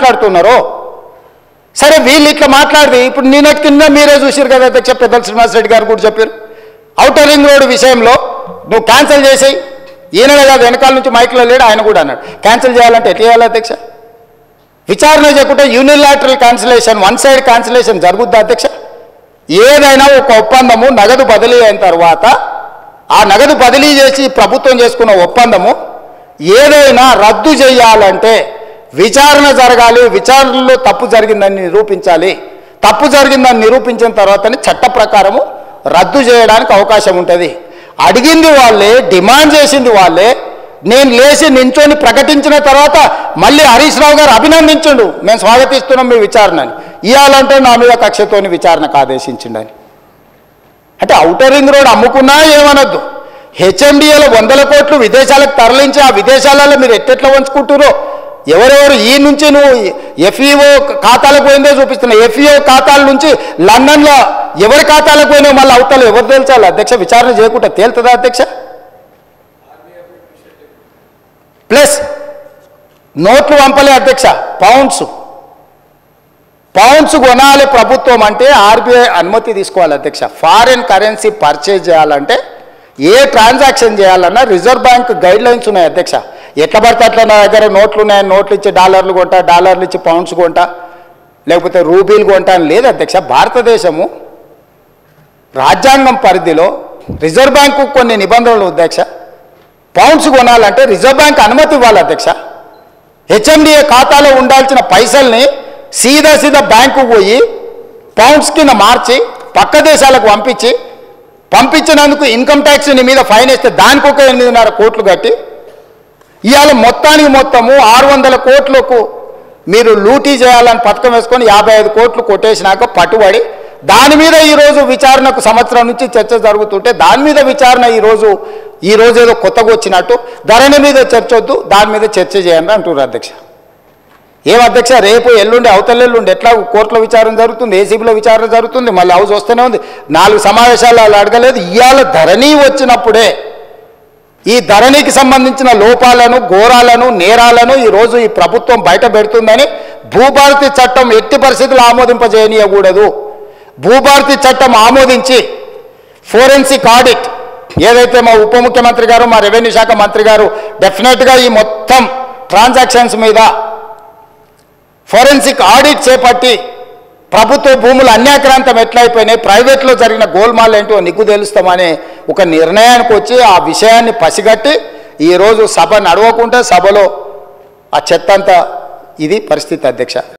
మాట్లాడుతున్నారో సరే వీళ్ళు ఇట్లా మాట్లాడి ఇప్పుడు నేను కింద మీరే చూసారు కదా అధ్యక్ష పెద్దల శ్రీనివాసరెడ్డి గారు కూడా చెప్పారు ఔటర్ రింగ్ రోడ్ విషయంలో నువ్వు క్యాన్సిల్ చేసేయి ఈయననే కాదు వెనకాల నుంచి మైక్లో లేడు ఆయన కూడా అన్నాడు క్యాన్సిల్ చేయాలంటే ఎట్లా చేయాలి అధ్యక్ష విచారణ చేయకుంటే unilateral cancellation one side cancellation జరుగుద్దా అధ్యక్ష ఏదైనా ఒక ఒప్పందము నగదు బదిలీ అయిన తర్వాత ఆ నగదు బదిలీ చేసి ప్రభుత్వం చేసుకున్న ఒప్పందము ఏదైనా రద్దు చేయాలంటే విచారణ జరగాలి విచారణలో తప్పు జరిగిందని నిరూపించాలి తప్పు జరిగిందని నిరూపించిన తర్వాతనే చట్ట ప్రకారము రద్దు చేయడానికి అవకాశం ఉంటుంది అడిగింది వాళ్ళే డిమాండ్ చేసింది వాళ్ళే నేను లేచి నించొని ప్రకటించిన తర్వాత మళ్ళీ హరీష్ రావు గారు అభినందించండు మేము స్వాగతిస్తున్నాం మీ విచారణని ఇవ్వాలంటే నా మీద కక్షతోని విచారణకు ఆదేశించిండని అంటే ఔటర్ రింగ్ రోడ్ అమ్ముకున్నా ఏమనొద్దు హెచ్ఎండిఏలో 100 కోట్లు విదేశాలకు తరలించి ఆ విదేశాలలో మీరు ఎట్టెట్లా వంచుకుంటారో ఎవరెవరు ఈ నుంచి నువ్వు ఎఫ్ఈఓ ఖాతాలకు పోయిందో చూపిస్తున్నా ఎఫ్ఈఓ ఖాతాల నుంచి లండన్లో ఎవరి ఖాతాలకు పోయినావు మళ్ళీ అవతల ఎవరు తేల్చాలి అధ్యక్ష విచారణ చేయకుండా తేలుతుందా అధ్యక్ష ప్లస్ నోట్లు పంపలే అధ్యక్ష పౌండ్స్ కొనాలి ప్రభుత్వం అంటే ఆర్బీఐ అనుమతి తీసుకోవాలి అధ్యక్ష ఫారిన్ కరెన్సీ పర్చేజ్ చేయాలంటే ఏ ట్రాన్సాక్షన్ చేయాలన్నా రిజర్వ్ బ్యాంక్ గైడ్ లైన్స్ ఉన్నాయి అధ్యక్ష ఎట్లా పడితే అట్లా నా దగ్గర నోట్లు ఉన్నాయి నోట్లు ఇచ్చి డాలర్లు కొంటా డాలర్లు ఇచ్చి పౌండ్స్ కొంటా లేకపోతే రూపీలు కొంటా అని లేదు అధ్యక్ష భారతదేశము రాజ్యాంగం పరిధిలో రిజర్వ్ బ్యాంకు కొన్ని నిబంధనలు అధ్యక్ష పౌండ్స్ కొనాలంటే రిజర్వ్ బ్యాంక్ అనుమతి ఇవ్వాలి అధ్యక్ష హెచ్ఎండిఏ ఖాతాలో ఉండాల్సిన పైసల్ని సీదా బ్యాంకు పోయి పౌండ్స్ కింద మార్చి పక్క దేశాలకు పంపించినందుకు ఇన్కమ్ ట్యాక్స్ నీ మీద ఫైన్ వేస్తే దానికి ఒక 8.5 కోట్లు కట్టి ఇవాళ మొత్తము 600 కోట్లకు మీరు లూటీ చేయాలని పథకం వేసుకొని 55 కోట్లు కొట్టేసినాక పట్టుబడి దాని మీద ఈరోజు విచారణకు సంవత్సరం నుంచి చర్చ జరుగుతుంటే దాని మీద విచారణ ఈరోజు ఏదో కొత్తగా వచ్చినట్టు ధరణి మీద చర్చ వద్దు దాని మీద చర్చ చేయండి అంటున్నారు అధ్యక్ష ఏం అధ్యక్ష రేపు ఎల్లుండి అవతలెల్లుండి ఎట్లా కోర్టులో విచారణ జరుగుతుంది ఏసీబీలో విచారణ జరుగుతుంది మళ్ళీ హౌస్ వస్తూనే ఉంది 4 సమావేశాలు వాళ్ళు అడగలేదు ఇవాళ ధరణి వచ్చినప్పుడే ఈ ధరణికి సంబంధించిన లోపాలను ఘోరాలను నేరాలను ఈరోజు ఈ ప్రభుత్వం బయట పెడుతుందని భూభారతి చట్టం ఎట్టి పరిస్థితులు ఆమోదింపజేయనీయకూడదు భూభారతి చట్టం ఆమోదించి ఫోరెన్సిక్ ఆడిట్ ఏదైతే మా ఉప ముఖ్యమంత్రి గారు మా రెవెన్యూ శాఖ మంత్రి గారు డెఫినెట్గా ఈ మొత్తం ట్రాన్సాక్షన్స్ మీద ఫోరెన్సిక్ ఆడిట్ చేపట్టి ప్రభుత్వ భూములు అన్యాక్రాంతం ఎట్లయిపోయినాయి ప్రైవేట్లో జరిగిన గోల్మాల్ ఏంటో నిగ్గు తెలుస్తామనే ఒక నిర్ణయానికి వచ్చి ఆ విషయాన్ని పసిగట్టి ఈరోజు సభ నడవకుండా సభలో ఆ చెత్తంతా ఇది పరిస్థితి అధ్యక్ష